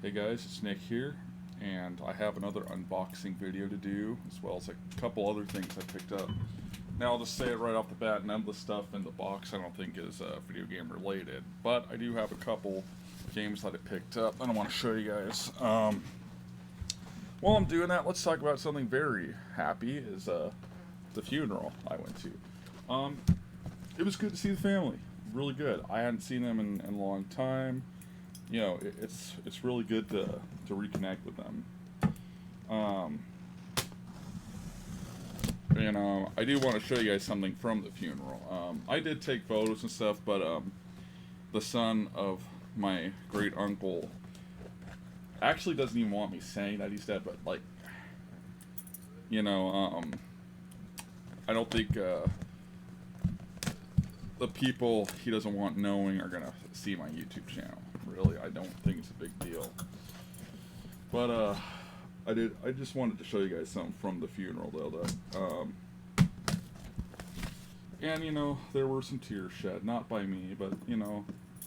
Hey guys, it's Nick here, and I have another unboxing video to do, as well as a couple other things I picked up. Now I'll just say it right off the bat, none of the stuff in the box I don't think is video game related, but I do have a couple games that I picked up and I want to show you guys. While I'm doing that, let's talk about something very happy, is the funeral I went to. It was good to see the family, really good. I hadn't seen them in a long time. You know, it's really good to reconnect with them. I do want to show you guys something from the funeral. I did take photos and stuff, but the son of my great uncle actually doesn't even want me saying that he's dead, but like, I don't think the people he doesn't want knowing are gonna see my YouTube channel. Really, I don't think it's a big deal. But I just wanted to show you guys something from the funeral though. And there were some tears shed, not by me, but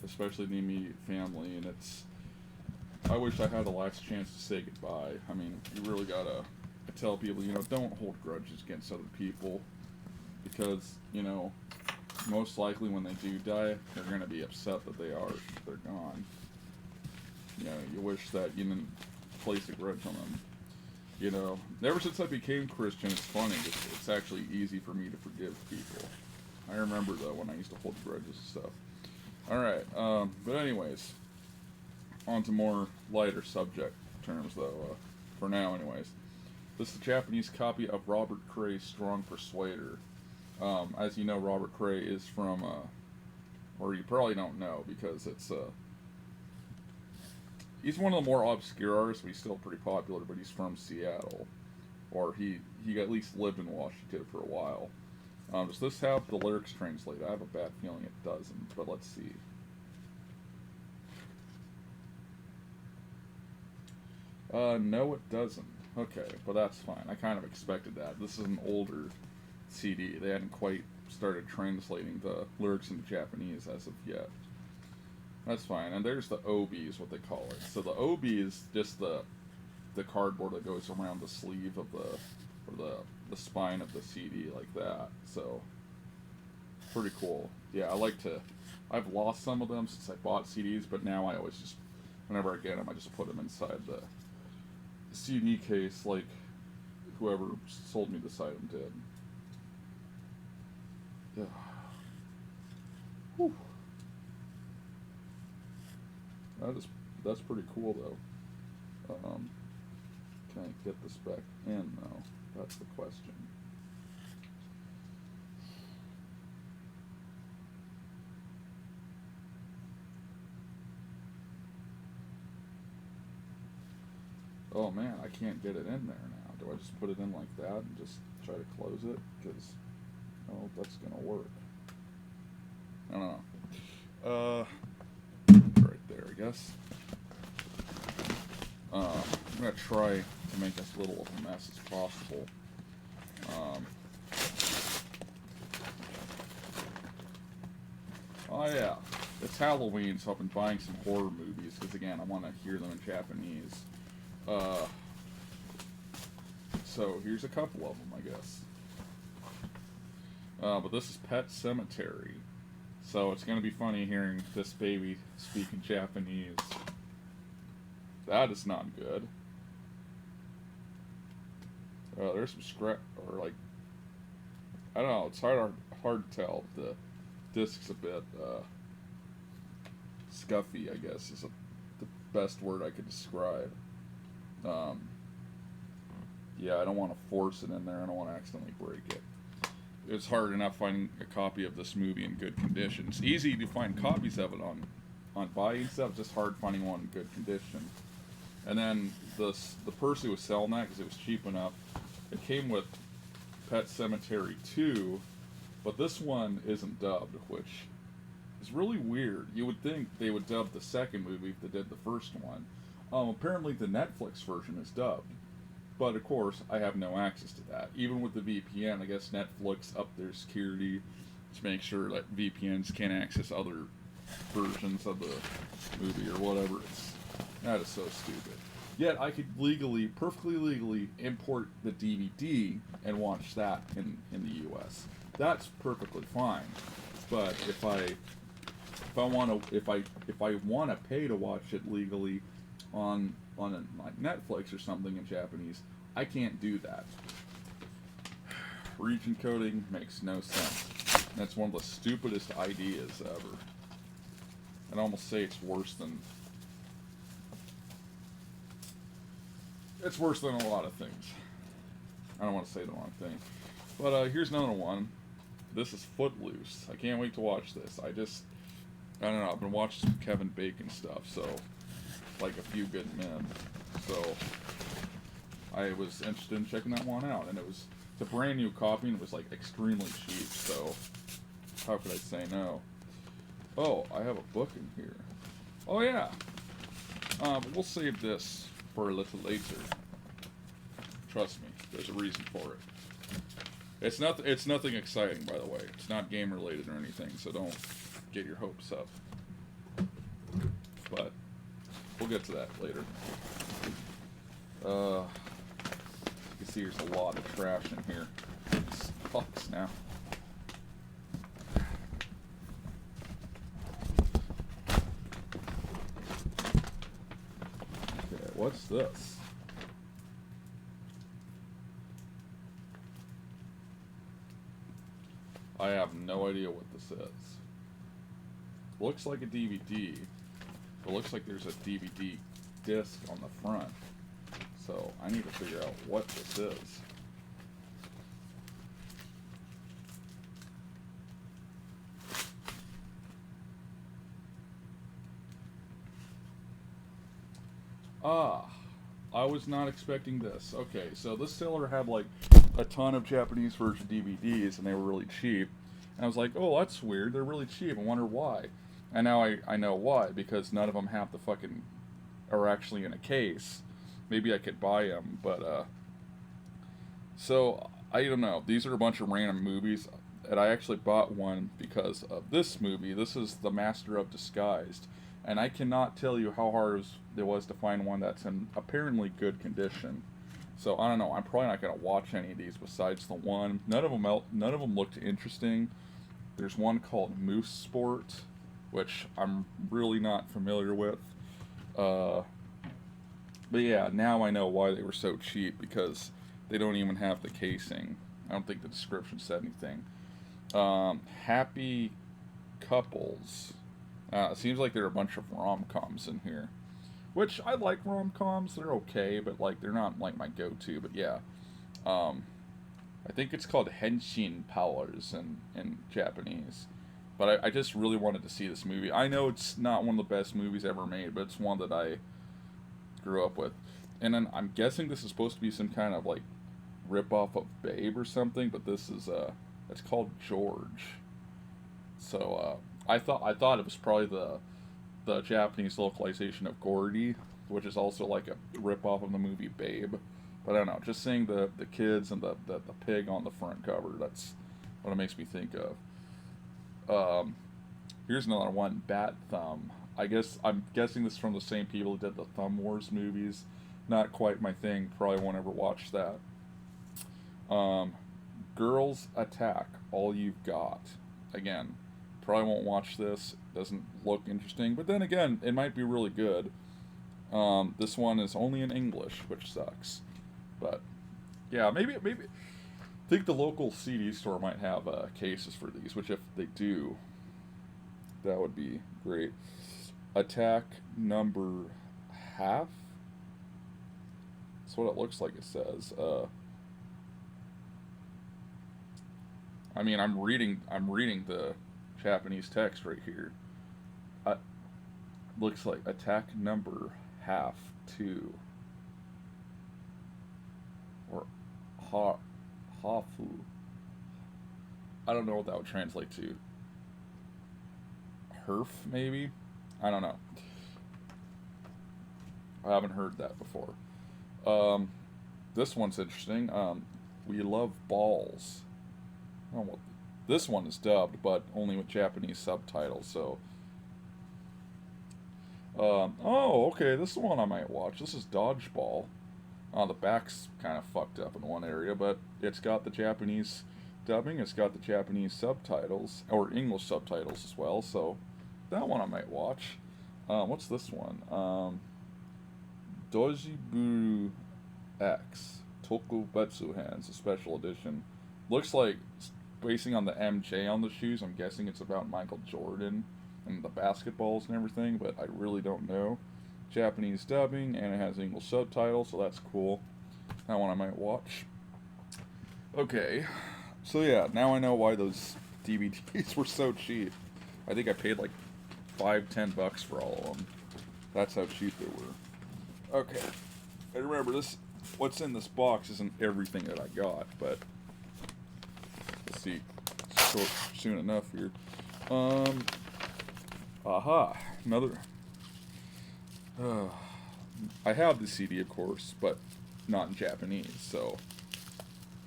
especially the immediate family. And I wish I had a last chance to say goodbye. I mean, you really gotta tell people, don't hold grudges against other people, because most likely when they do die, they're gonna be upset that they're gone. You wish that you didn't place a grudge on them. Ever since I became Christian, it's funny. It's actually easy for me to forgive people. I remember though when I used to hold grudges and stuff. All right, but anyways, on to more lighter subject terms though. For now, anyways, this is a Japanese copy of Robert Cray's Strong Persuader. As you know, Robert Cray is from, or you probably don't know because he's one of the more obscure artists, but he's still pretty popular, but he's from Seattle. Or he at least lived in Washington for a while. Does this have the lyrics translated? I have a bad feeling it doesn't, but let's see. No, it doesn't. Okay, but that's fine. I kind of expected that. This is an older CD. They hadn't quite started translating the lyrics into Japanese as of yet. That's fine. And there's the obi is what they call it. So the obi is just the cardboard that goes around the sleeve of the spine of the CD like that. So pretty cool. Yeah, I've lost some of them since I bought CDs, but now I always just, whenever I get them, I just put them inside the CD case like whoever sold me this item did. Yeah. Whew. That's pretty cool though. Can I get this back in though? That's the question. Oh man, I can't get it in there now. Do I just put it in like that and just try to close it? Because I don't know if that's gonna work. I don't know. Right there, I guess. I'm gonna try to make as little of a mess as possible. Oh yeah, it's Halloween, so I've been buying some horror movies because again, I want to hear them in Japanese. So here's a couple of them, I guess. But this is Pet Cemetery. So it's going to be funny hearing this baby speak in Japanese. That is not good. There's some scrap, or like, I don't know, it's hard to tell. The disc's a bit scuffy, I guess, is the best word I could describe. Yeah, I don't want to force it in there. I don't want to accidentally break it. It's hard enough finding a copy of this movie in good condition. It's easy to find copies of it on buying stuff. It's just hard finding one in good condition. And then the person who was selling that, because it was cheap enough, it came with Pet Cemetery 2, but this one isn't dubbed, which is really weird. You would think they would dub the second movie if they did the first one. Apparently the Netflix version is dubbed. But of course, I have no access to that. Even with the VPN, I guess Netflix upped their security to make sure that VPNs can't access other versions of the movie or whatever. That is so stupid. Yet I could legally, perfectly legally, import the DVD and watch that in the U.S. That's perfectly fine. But if I want to pay to watch it legally on like Netflix or something in Japanese, I can't do that. Region coding makes no sense. That's one of the stupidest ideas ever. I'd almost say it's worse than a lot of things. I don't want to say the wrong thing. But here's another one. This is Footloose. I can't wait to watch this. I don't know, I've been watching some Kevin Bacon stuff, so, like A Few Good Men. So, I was interested in checking that one out, and it's a brand new copy, and it was, like, extremely cheap, so, how could I say no? Oh, I have a book in here. Oh, yeah. But we'll save this for a little later. Trust me, there's a reason for it. It's nothing exciting, by the way. It's not game related or anything, so don't get your hopes up. But we'll get to that later. You can see there's a lot of trash in here. It's box now. Okay, what's this? I have no idea what this is. Looks like a DVD. It looks like there's a DVD disc on the front. So I need to figure out what this is. Ah, I was not expecting this. Okay, so this seller had like a ton of Japanese version DVDs, and they were really cheap. And I was like, oh, that's weird. They're really cheap. I wonder why. And now I know why, because none of them have the fucking, are actually in a case. Maybe I could buy them, but, so, I don't know. These are a bunch of random movies, and I actually bought one because of this movie. This is The Master of Disguised. And I cannot tell you how hard it was to find one that's in apparently good condition. So I don't know. I'm probably not gonna watch any of these besides the one. None of them looked interesting. There's one called Moose Sport, which I'm really not familiar with. But yeah, now I know why they were so cheap, because they don't even have the casing. I don't think the description said anything. Happy Couples. It seems like there are a bunch of rom-coms in here. Which, I like rom-coms. They're okay, but like they're not like my go-to. But yeah. I think it's called Henshin Powers in Japanese. But I just really wanted to see this movie. I know it's not one of the best movies ever made, but it's one that I grew up with. And then I'm guessing this is supposed to be some kind of like rip-off of Babe or something, but this is it's called George. So I thought it was probably the Japanese localization of Gordy, which is also like a rip-off of the movie Babe. But I don't know, just seeing the kids and the pig on the front cover, that's what it makes me think of. Here's another one, Bat Thumb. I'm guessing this is from the same people who did the Thumb Wars movies. Not quite my thing, probably won't ever watch that. Girls Attack, All You've Got. Again, probably won't watch this. Doesn't look interesting, but then again, it might be really good. This one is only in English, which sucks. But yeah, maybe I think the local CD store might have cases for these, which if they do, that would be great. Attack number half. That's what it looks like. It says. I mean, I'm reading the Japanese text right here. Looks like attack number half 2. Or Hafu. I don't know what that would translate to. Herf, maybe? I don't know. I haven't heard that before. This one's interesting. We Love Balls. Oh, well, this one is dubbed, but only with Japanese subtitles, so Oh, okay, this is one I might watch. This is Dodgeball. The back's kind of fucked up in one area, but it's got the Japanese dubbing, it's got the Japanese subtitles, or English subtitles as well, so that one I might watch. What's this one? Dodgeball X. Toku Batsuhan. It's a special edition. Looks like, basing on the MJ on the shoes, I'm guessing it's about Michael Jordan and the basketballs and everything, but I really don't know. Japanese dubbing, and it has English subtitles, so that's cool. That one I might watch. Okay, so yeah, now I know why those DVDs were so cheap. I think I paid like $5-10 for all of them. That's how cheap they were. Okay, and remember this. What's in this box isn't everything that I got, but we'll see soon enough here. Aha, another. I have the CD, of course, but not in Japanese. So,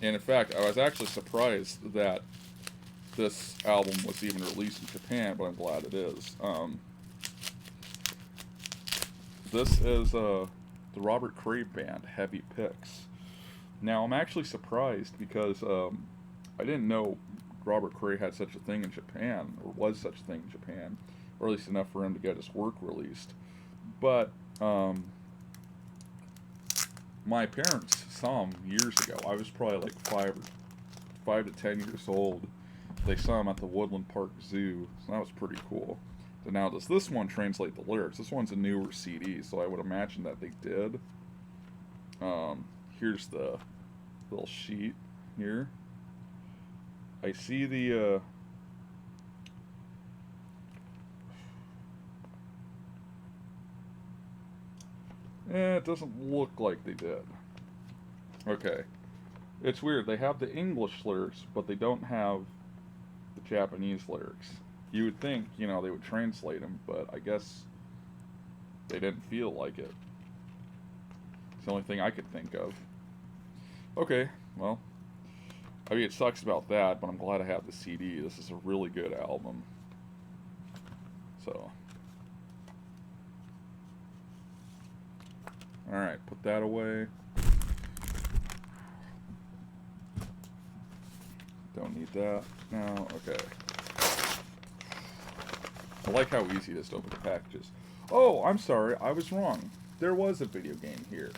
and in fact, I was actually surprised that this album was even released in Japan, but I'm glad it is. This is the Robert Cray Band, Heavy Picks. Now, I'm actually surprised because I didn't know Robert Cray had such a thing in Japan, or was such a thing in Japan, or at least enough for him to get his work released. But my parents saw him years ago. I was probably like 5 to 10 years old. They saw him at the Woodland Park Zoo, so that was pretty cool. So now does this one translate the lyrics? This one's a newer CD, so I would imagine that they did. Here's the little sheet here. I see the it doesn't look like they did. Okay. It's weird. They have the English lyrics, but they don't have the Japanese lyrics. You would think, they would translate them, but I guess they didn't feel like it. It's the only thing I could think of. Okay, well, I mean, it sucks about that, but I'm glad I have the CD. This is a really good album. So, alright, put that away. Don't need that now. Okay. I like how easy it is to open the packages. Oh, I'm sorry. I was wrong. There was a video game here.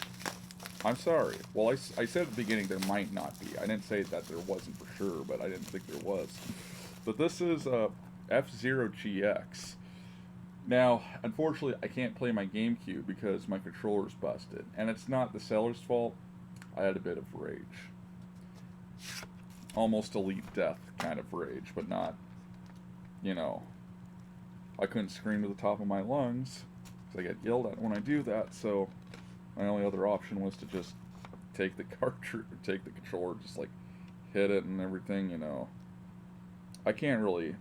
I'm sorry. Well, I said at the beginning there might not be. I didn't say that there wasn't for sure, but I didn't think there was. But this is FZero GX. Now, unfortunately, I can't play my GameCube because my controller's busted. And it's not the seller's fault. I had a bit of rage. Almost elite death kind of rage, but not, I couldn't scream to the top of my lungs because I get yelled at when I do that, so my only other option was to just take the cartridge, or take the controller, just like hit it and everything, I can't really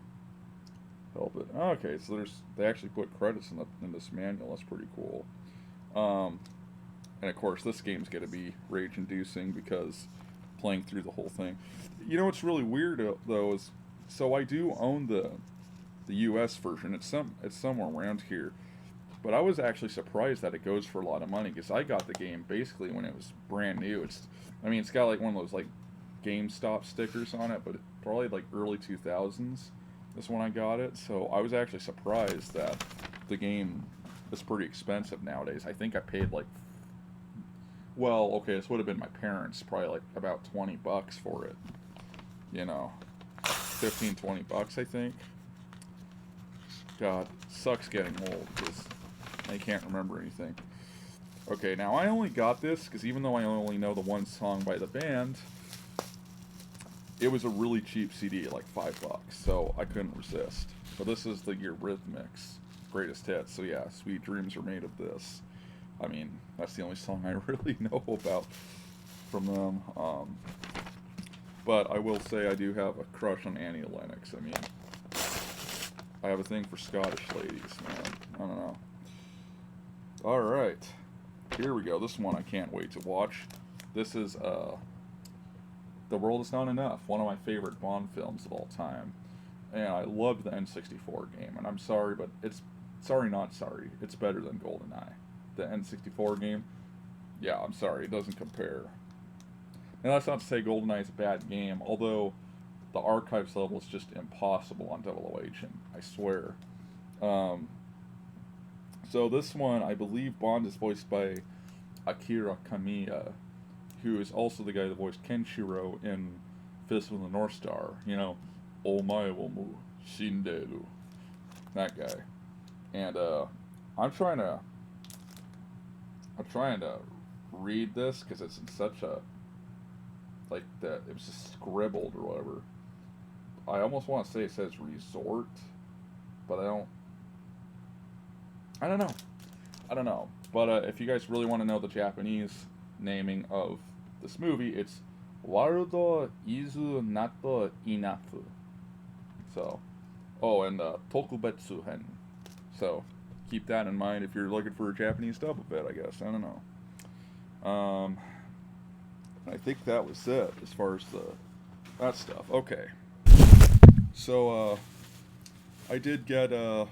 help it. Okay, so they actually put credits in this manual. That's pretty cool. And of course, this game's gonna be rage-inducing because playing through the whole thing. What's really weird though is, so I do own the U.S. version. It's somewhere around here, but I was actually surprised that it goes for a lot of money because I got the game basically when it was brand new. It's got like one of those like GameStop stickers on it, but probably like early 2000s. That's when I got it, so I was actually surprised that the game is pretty expensive nowadays. I think I paid like, well, okay, this would have been my parents, probably like about $20 for it. 15-20 I think. God, sucks getting old because I can't remember anything. Okay, now I only got this because even though I only know the one song by the band, it was a really cheap CD, like $5, so I couldn't resist. But this is the Eurythmics greatest hits, so yeah, Sweet Dreams Are Made of This. I mean, that's the only song I really know about from them. But I will say I do have a crush on Annie Lennox. I mean, I have a thing for Scottish ladies, man. I don't know. Alright. Here we go. This one I can't wait to watch. This is, The World Is Not Enough, one of my favorite Bond films of all time. And I loved the N64 game, and I'm sorry, but it's sorry, not sorry. It's better than GoldenEye. The N64 game, yeah, I'm sorry, it doesn't compare. And that's not to say GoldenEye is a bad game, although the archives level is just impossible on Double OH, I swear. Um, so this one, I believe Bond is voiced by Akira Kamiya, who is also the guy that voiced Kenshiro in Fist of the North Star. You know, Omae wo mu shinderu. That guy. And I'm trying to read this because it's in such a, like, that it was just scribbled or whatever. I almost want to say it says resort, but I don't know. I don't know. But if you guys really want to know the Japanese naming of this movie, it's Warudo Izu Nato Inafu. So, oh, and Tokubetsuhen. So, keep that in mind if you're looking for a Japanese dub of it, I guess. I don't know. I think that was it as far as that stuff. Okay. So, I did get a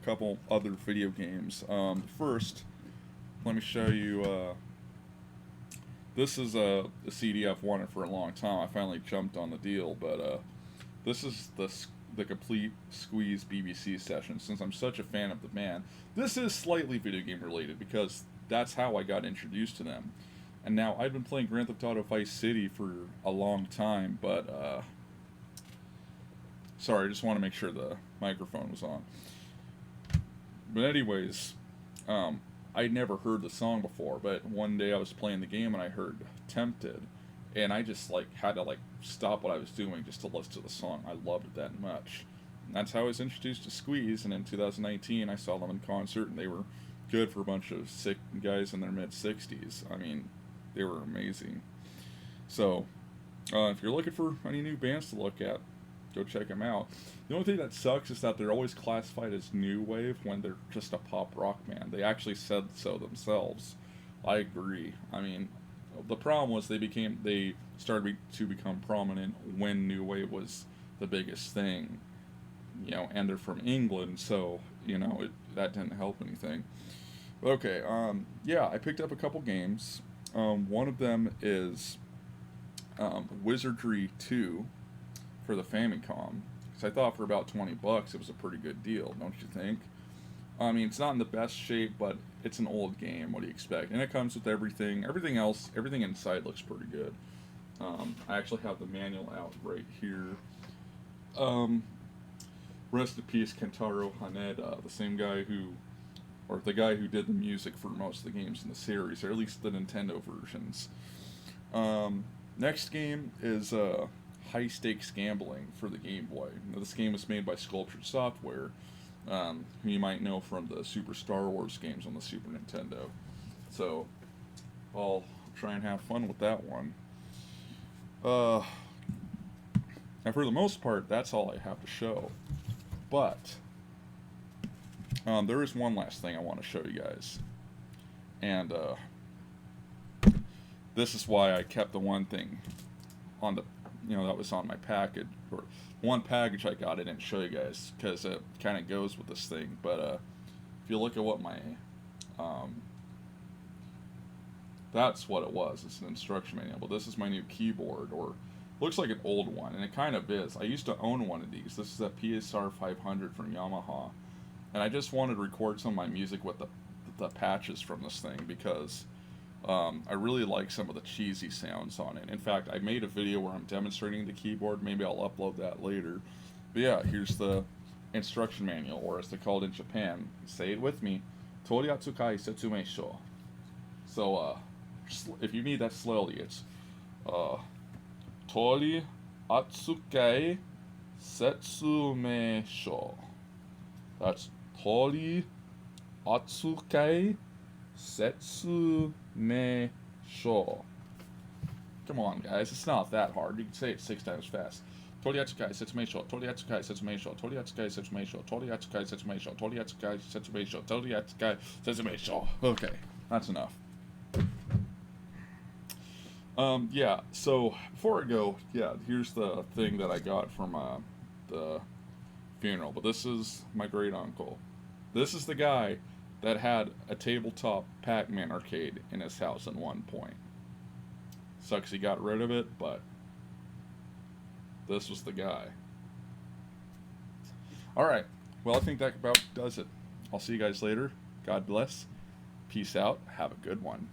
couple other video games. First, let me show you. This is a CD I've wanted for a long time. I finally jumped on the deal, but this is the complete Squeeze BBC session. Since I'm such a fan of the band, this is slightly video game related because that's how I got introduced to them. And now I've been playing Grand Theft Auto Vice City for a long time, but sorry, I just want to make sure the microphone was on. But anyways, I'd never heard the song before, but one day I was playing the game and I heard Tempted, and I just had to stop what I was doing just to listen to the song. I loved it that much. And that's how I was introduced to Squeeze, and in 2019 I saw them in concert, and they were good for a bunch of sick guys in their mid-60s. I mean, they were amazing. So, if you're looking for any new bands to look at, go check them out. The only thing that sucks is that they're always classified as new wave when they're just a pop rock band. They actually said so themselves. I agree. I mean, the problem was they started to become prominent when new wave was the biggest thing. You know, and they're from England, so that didn't help anything. But okay, yeah, I picked up a couple games. One of them is Wizardry II for the Famicom. Because I thought for about $20 it was a pretty good deal, don't you think? I mean, it's not in the best shape, but it's an old game. What do you expect? And it comes with everything. Everything else, everything inside looks pretty good. I actually have the manual out right here. Rest in peace, Kentaro Haneda, the guy who did the music for most of the games in the series, or at least the Nintendo versions. Next game is High Stakes Gambling for the Game Boy. Now, this game was made by Sculptured Software, who you might know from the Super Star Wars games on the Super Nintendo. So, I'll try and have fun with that one. And for the most part, that's all I have to show. But there is one last thing I want to show you guys. And this is why I kept the one thing on the, that was on my package. Or one package I got, I didn't show you guys because it kind of goes with this thing. But if you look at what my, that's what it was. It's an instruction manual. But this is my new keyboard, or looks like an old one, and it kind of is. I used to own one of these. This is a PSR 500 from Yamaha, and I just wanted to record some of my music with the patches from this thing because I really like some of the cheesy sounds on it. In fact, I made a video where I'm demonstrating the keyboard. Maybe I'll upload that later. But yeah, here's the instruction manual, or as they're called in Japan. Say it with me. Toriatsukai Setsumeisho. So, if you need that slowly, it's Tori Atsukai Setsumeisho. That's Tori Atsukai Setsumeisho. Come on, guys, it's not that hard. You can say it 6 times fast. Tori Atsukai Setsumeisho. Tori Atsukai Setsumeisho. Tori Atsukai Setsumeisho. Tori Atsukai Setsumeisho. Tori Atsukai Setsumeisho. Tori Atsukai Setsumeisho. Okay, that's enough. Yeah, so before I go, here's the thing that I got from the funeral. But this is my great uncle. This is the guy that had a tabletop Pac-Man arcade in his house at one point. Sucks he got rid of it, but this was the guy. Alright, well, I think that about does it. I'll see you guys later. God bless. Peace out. Have a good one.